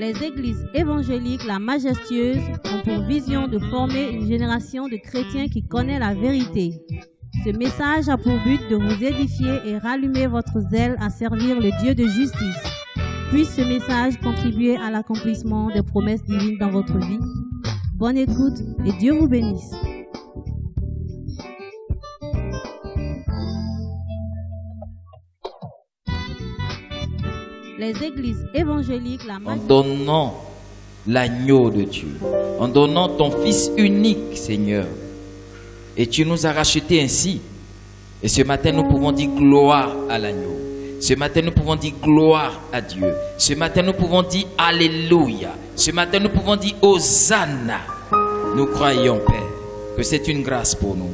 Les églises évangéliques, la majestueuse, ont pour vision de former une génération de chrétiens qui connaît la vérité. Ce message a pour but de vous édifier et rallumer votre zèle à servir le Dieu de justice. Puisse ce message contribuer à l'accomplissement des promesses divines dans votre vie. Bonne écoute et Dieu vous bénisse. Les églises évangéliques, en donnant l'agneau de Dieu, en donnant ton Fils unique, Seigneur. Et tu nous as rachetés ainsi. Et ce matin, nous pouvons dire gloire à l'agneau. Ce matin, nous pouvons dire gloire à Dieu. Ce matin, nous pouvons dire alléluia. Ce matin, nous pouvons dire hosanna. Nous croyons, Père, que c'est une grâce pour nous.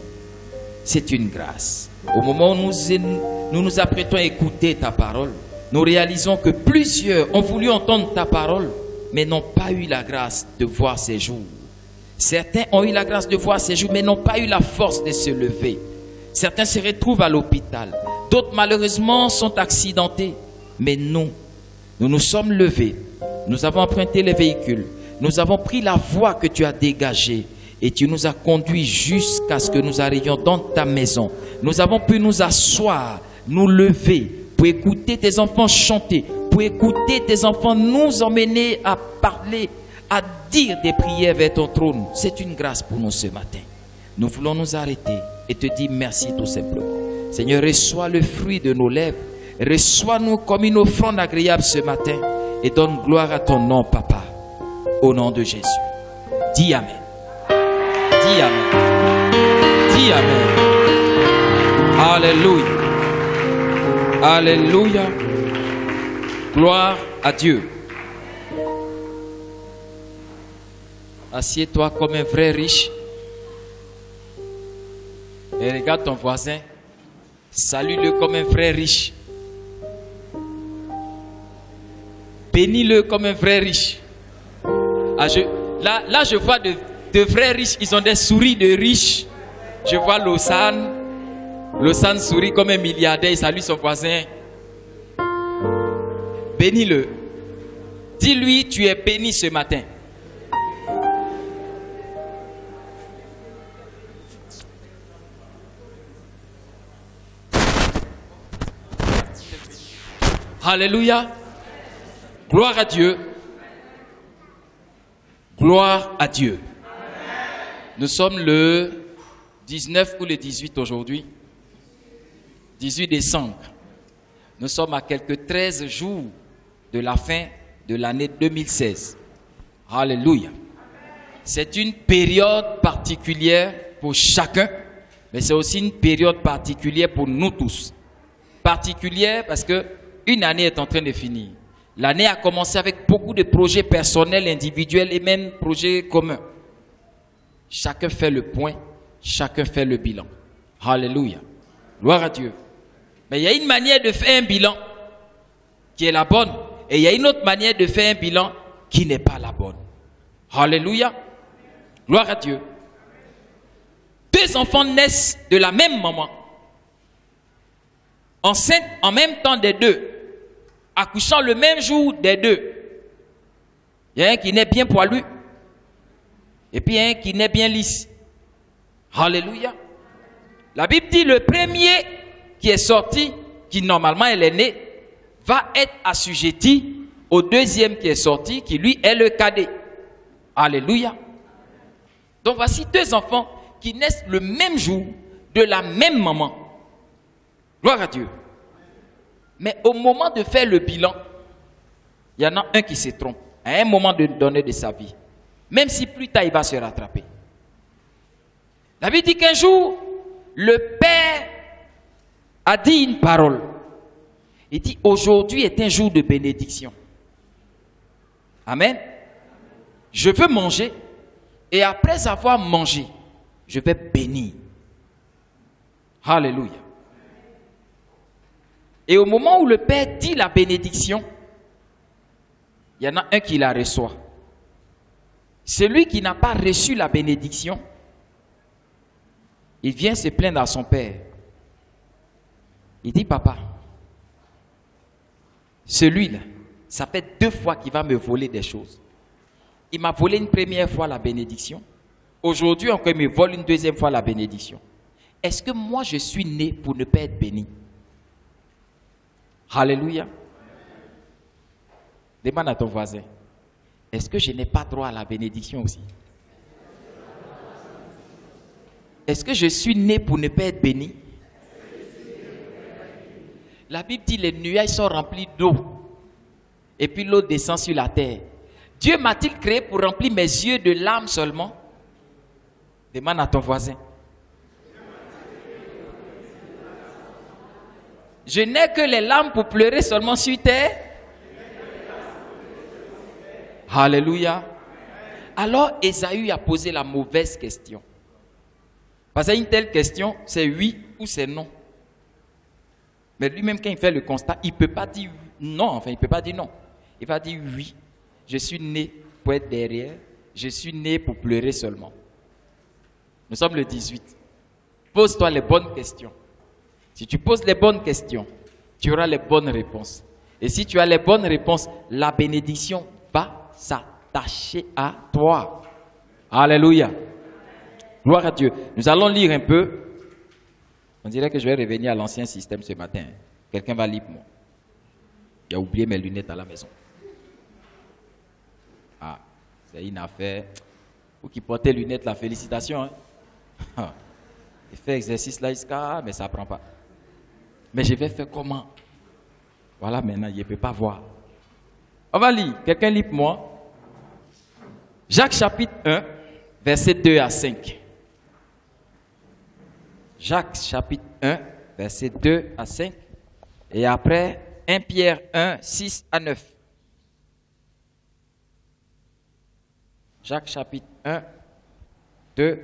C'est une grâce. Au moment où nous nous apprêtons à écouter ta parole, nous réalisons que plusieurs ont voulu entendre ta parole, mais n'ont pas eu la grâce de voir ces jours. Certains ont eu la grâce de voir ces jours, mais n'ont pas eu la force de se lever. Certains se retrouvent à l'hôpital. D'autres, malheureusement, sont accidentés. Mais nous nous sommes levés. Nous avons emprunté les véhicules. Nous avons pris la voie que tu as dégagée. Et tu nous as conduits jusqu'à ce que nous arrivions dans ta maison. Nous avons pu nous asseoir, nous lever, pour écouter tes enfants chanter, pour écouter tes enfants nous emmener à parler, à dire des prières vers ton trône. C'est une grâce pour nous ce matin. Nous voulons nous arrêter et te dire merci tout simplement. Seigneur, reçois le fruit de nos lèvres. Reçois-nous comme une offrande agréable ce matin et donne gloire à ton nom, Papa. Au nom de Jésus. Dis Amen. Dis Amen. Dis Amen. Alléluia. Alléluia. Gloire à Dieu. Assieds-toi comme un vrai riche. Et regarde ton voisin. Salue-le comme un vrai riche. Bénis-le comme un vrai riche. Ah, là, je vois de vrais riches. Ils ont des souris de riches. Je vois Lausanne. Lausanne sourit comme un milliardaire. Il salue son voisin. Bénis-le. Dis-lui, tu es béni ce matin. Alléluia. Gloire à Dieu. Gloire à Dieu. Nous sommes le 19 ou le 18 aujourd'hui. 18 décembre. Nous sommes à quelques 13 jours de la fin de l'année 2016. Alléluia. C'est une période particulière pour chacun, mais c'est aussi une période particulière pour nous tous. Particulière parce que une année est en train de finir. L'année a commencé avec beaucoup de projets personnels, individuels et même projets communs. Chacun fait le point, chacun fait le bilan. Alléluia. Gloire à Dieu. Mais il y a une manière de faire un bilan qui est la bonne. Et il y a une autre manière de faire un bilan qui n'est pas la bonne. Alléluia. Gloire à Dieu. Deux enfants naissent de la même maman. Enceintes en même temps des deux. Accouchant le même jour des deux. Il y a un qui naît bien poilu. Et puis un qui naît bien lisse. Alléluia. La Bible dit le premier qui est sorti, qui normalement est l'aîné, va être assujetti au deuxième qui est sorti, qui lui est le cadet. Alléluia. Donc voici deux enfants qui naissent le même jour, de la même maman. Gloire à Dieu. Mais au moment de faire le bilan, il y en a un qui se trompe à un moment donné de sa vie. Même si plus tard il va se rattraper. La Bible dit qu'un jour, le père a dit une parole. Il dit, aujourd'hui est un jour de bénédiction. Amen. Je veux manger et après avoir mangé, je vais bénir. Alléluia. Et au moment où le père dit la bénédiction, il y en a un qui la reçoit. Celui qui n'a pas reçu la bénédiction, il vient se plaindre à son père. Il dit, papa, celui-là, ça fait 2 fois qu'il va me voler des choses. Il m'a volé une première fois la bénédiction. Aujourd'hui encore, il me vole une deuxième fois la bénédiction. Est-ce que moi, je suis né pour ne pas être béni? Alléluia. Demande à ton voisin. Est-ce que je n'ai pas droit à la bénédiction aussi? Est-ce que je suis né pour ne pas être béni? La Bible dit les nuages sont remplis d'eau. Et puis l'eau descend sur la terre. Dieu m'a-t-il créé pour remplir mes yeux de larmes seulement? Demande à ton voisin. Je n'ai que les larmes pour pleurer seulement sur terre. Alléluia. Alors Ésaü a posé la mauvaise question. Parce qu'une telle question, c'est oui ou c'est non. Mais lui-même, quand il fait le constat, il ne peut pas dire non. Enfin, il ne peut pas dire non. Il va dire oui. Je suis né pour être derrière. Je suis né pour pleurer seulement. Nous sommes le 18. Pose-toi les bonnes questions. Si tu poses les bonnes questions, tu auras les bonnes réponses. Et si tu as les bonnes réponses, la bénédiction va s'attacher à toi. Alléluia. Gloire à Dieu. Nous allons lire un peu. On dirait que je vais revenir à l'ancien système ce matin. Quelqu'un va lire pour moi. J'ai oublié mes lunettes à la maison. Ah, c'est une affaire. Vous qui portez lunettes, la félicitation. Hein? Il fait exercice là, mais ça ne prend pas. Mais je vais faire comment? Voilà, maintenant, il ne peut pas voir. On va lire. Quelqu'un lit pour moi. Jacques chapitre 1, versets 2 à 5. Jacques chapitre 1, versets 2 à 5. Et après, 1 Pierre 1, 6 à 9. Jacques chapitre 1, 2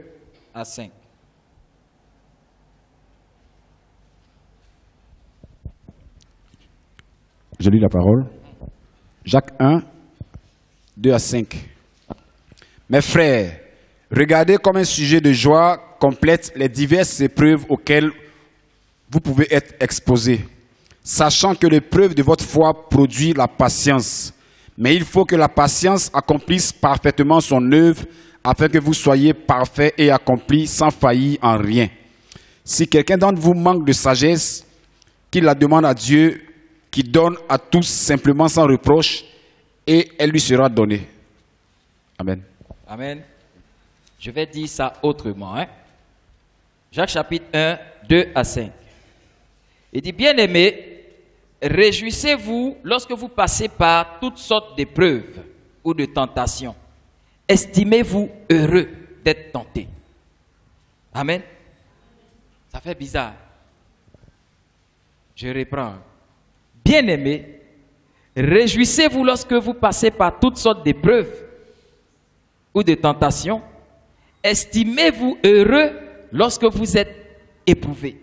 à 5. Je lis la parole. Jacques 1, 2 à 5. Mes frères, regardez comme un sujet de joie complète les diverses épreuves auxquelles vous pouvez être exposés, sachant que l'épreuve de votre foi produit la patience. Mais il faut que la patience accomplisse parfaitement son œuvre, afin que vous soyez parfaits et accomplis sans faillir en rien. Si quelqu'un d'entre vous manque de sagesse, qu'il la demande à Dieu, qui donne à tous simplement sans reproche, et elle lui sera donnée. Amen. Amen. Je vais dire ça autrement. Hein? Jacques chapitre 1, 2 à 5. Il dit, bien-aimés, réjouissez-vous lorsque vous passez par toutes sortes d'épreuves ou de tentations. Estimez-vous heureux d'être tentés. Amen. Ça fait bizarre. Je reprends. Bien-aimés, réjouissez-vous lorsque vous passez par toutes sortes d'épreuves ou de tentations. Estimez-vous heureux lorsque vous êtes éprouvés.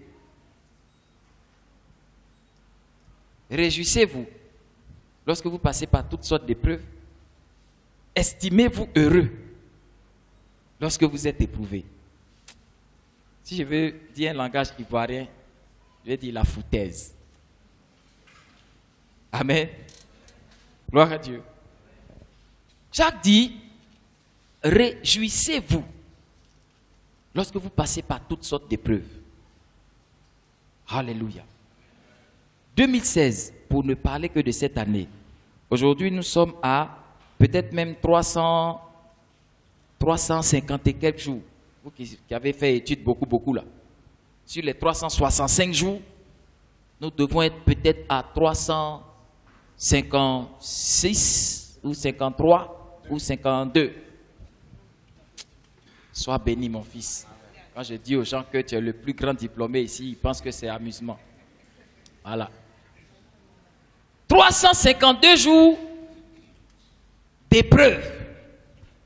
Réjouissez-vous lorsque vous passez par toutes sortes d'épreuves. Estimez-vous heureux lorsque vous êtes éprouvés. Si je veux dire un langage ivoirien, je vais dire la foutaise. Amen. Gloire à Dieu. Jacques dit, réjouissez-vous lorsque vous passez par toutes sortes d'épreuves. Alléluia. 2016, pour ne parler que de cette année. Aujourd'hui, nous sommes à peut-être même 350 et quelques jours. Vous qui avez fait études beaucoup là. Sur les 365 jours, nous devons être peut-être à 356 ou 53 ou 52. Sois béni, mon fils. Quand je dis aux gens que tu es le plus grand diplômé ici, ils pensent que c'est amusement. Voilà. 352 jours d'épreuves.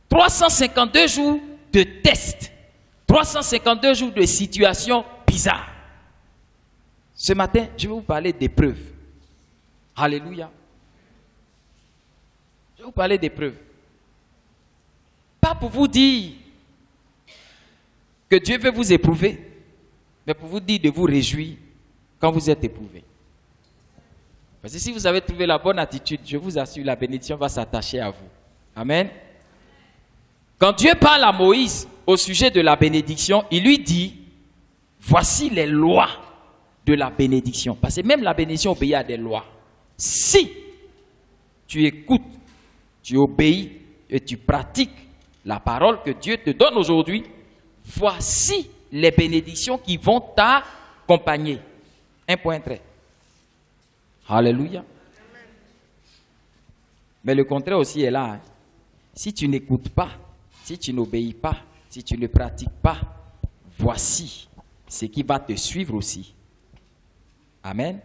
352 jours de tests. 352 jours de situations bizarres. Ce matin, je vais vous parler d'épreuves. Alléluia. Je vais vous parler d'épreuves. Pas pour vous dire que Dieu veut vous éprouver, mais pour vous dire de vous réjouir quand vous êtes éprouvé. Parce que si vous avez trouvé la bonne attitude, je vous assure, la bénédiction va s'attacher à vous. Amen. Quand Dieu parle à Moïse au sujet de la bénédiction, il lui dit, voici les lois de la bénédiction. Parce que même la bénédiction obéit à des lois. Si tu écoutes, tu obéis et tu pratiques la parole que Dieu te donne aujourd'hui, voici les bénédictions qui vont t'accompagner. Un point trait. Alléluia. Mais le contraire aussi est là. Hein. Si tu n'écoutes pas, si tu n'obéis pas, si tu ne pratiques pas, voici ce qui va te suivre aussi. Amen.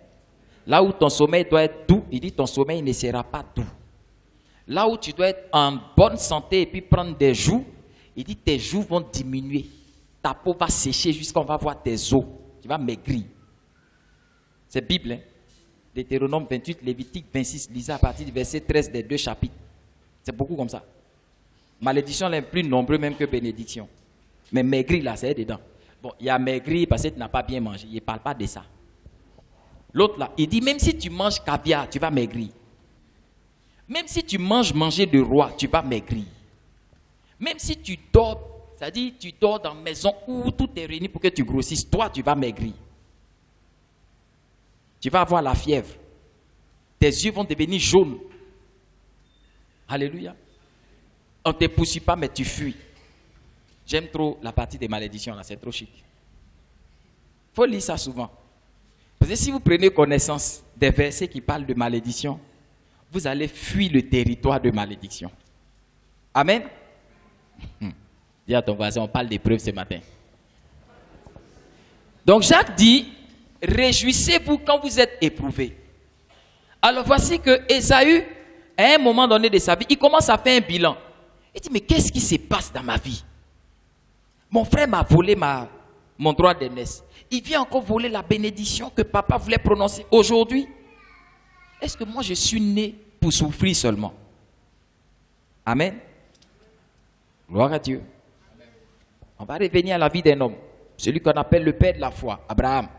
Là où ton sommeil doit être doux, il dit ton sommeil ne sera pas doux. Là où tu dois être en bonne santé et puis prendre des joues, il dit tes joues vont diminuer. Ta peau va sécher jusqu'à on va voir tes os. Tu vas maigrir. C'est Bible. Hein? Deutéronome 28, Lévitique 26, lisez à partir du verset 13 des 2 chapitres. C'est beaucoup comme ça. Malédiction est plus nombreux même que bénédiction. Mais maigrir là, c'est dedans. Bon, il y a maigrir parce que tu n'as pas bien mangé. Il ne parle pas de ça. L'autre là, il dit même si tu manges caviar, tu vas maigrir. Même si tu manger de roi, tu vas maigrir. Même si tu dors, c'est-à-dire tu dors dans une maison où tout est réuni pour que tu grossisses, toi tu vas maigrir. Tu vas avoir la fièvre. Tes yeux vont devenir jaunes. Alléluia. On ne te poursuit pas, mais tu fuis. J'aime trop la partie des malédictions, là, c'est trop chic. Il faut lire ça souvent. Parce que si vous prenez connaissance des versets qui parlent de malédiction, vous allez fuir le territoire de malédiction. Amen. Dis à ton voisin, on parle d'épreuves ce matin. Donc Jacques dit, réjouissez-vous quand vous êtes éprouvés. Alors voici que Ésaü, à un moment donné de sa vie, il commence à faire un bilan. Il dit, mais qu'est-ce qui se passe dans ma vie? Mon frère m'a volé mon droit d'aînesse. Il vient encore voler la bénédiction que papa voulait prononcer aujourd'hui. Est-ce que moi je suis né pour souffrir seulement? Amen. Gloire à Dieu. On va revenir à la vie d'un homme. Celui qu'on appelle le père de la foi, Abraham.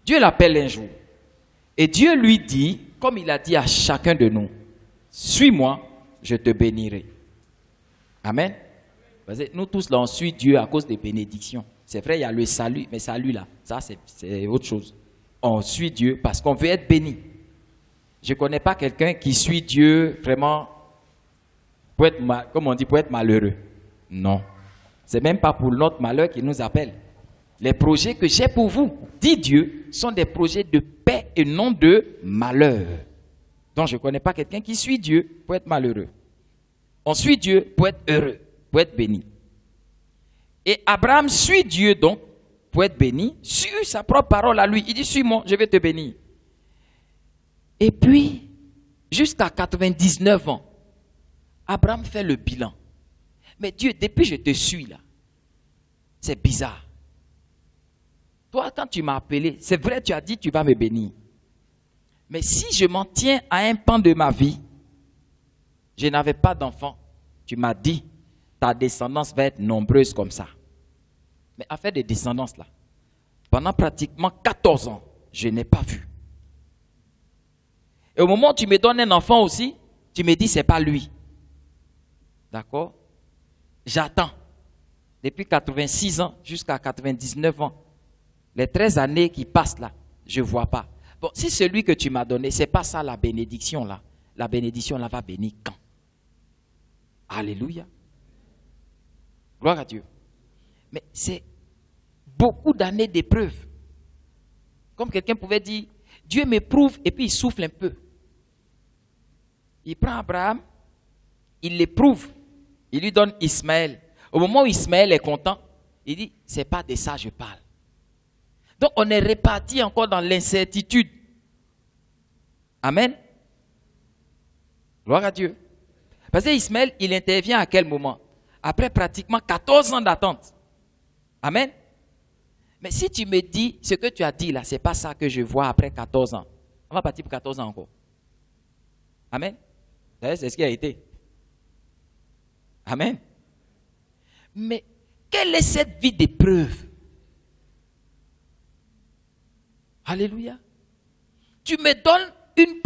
Dieu l'appelle un jour. Et Dieu lui dit, comme il a dit à chacun de nous, suis-moi, je te bénirai. Amen. Parce que nous tous là, on suit Dieu à cause des bénédictions. C'est vrai, il y a le salut, mais salut là, ça c'est autre chose. On suit Dieu parce qu'on veut être béni. Je ne connais pas quelqu'un qui suit Dieu vraiment, pour être, comme on dit, pour être malheureux. Non. C'est même pas pour notre malheur qu'il nous appelle. Les projets que j'ai pour vous, dit Dieu, sont des projets de paix et non de malheur. Donc je ne connais pas quelqu'un qui suit Dieu pour être malheureux. On suit Dieu pour être heureux, pour être béni. Et Abraham suit Dieu donc pour être béni, sur sa propre parole à lui. Il dit, suis-moi, je vais te bénir. Et puis, jusqu'à 99 ans, Abraham fait le bilan. Mais Dieu, depuis que je te suis là, c'est bizarre. Toi, quand tu m'as appelé, c'est vrai, tu as dit tu vas me bénir. Mais si je m'en tiens à un pan de ma vie, je n'avais pas d'enfant. Tu m'as dit, ta descendance va être nombreuse comme ça. Mais affaire de descendance là, pendant pratiquement 14 ans, je n'ai pas vu. Et au moment où tu me donnes un enfant aussi, tu me dis c'est pas lui. D'accord? J'attends. Depuis 86 ans jusqu'à 99 ans. Les 13 années qui passent là, je ne vois pas. Bon, si celui que tu m'as donné, ce n'est pas ça la bénédiction là. La bénédiction là va bénir quand? Alléluia. Gloire à Dieu. Mais c'est beaucoup d'années d'épreuves. Comme quelqu'un pouvait dire, Dieu m'éprouve et puis il souffle un peu. Il prend Abraham, il l'éprouve, il lui donne Ismaël. Au moment où Ismaël est content, il dit, c'est pas de ça que je parle. Donc on est réparti encore dans l'incertitude. Amen. Gloire à Dieu. Parce que Ismaël, il intervient à quel moment? Après pratiquement 14 ans d'attente. Amen. Mais si tu me dis, ce que tu as dit là, ce n'est pas ça que je vois après 14 ans. On va partir pour 14 ans encore. Amen. C'est ce qui a été. Amen. Mais quelle est cette vie d'épreuve? Alléluia. tu me donnes une promesse.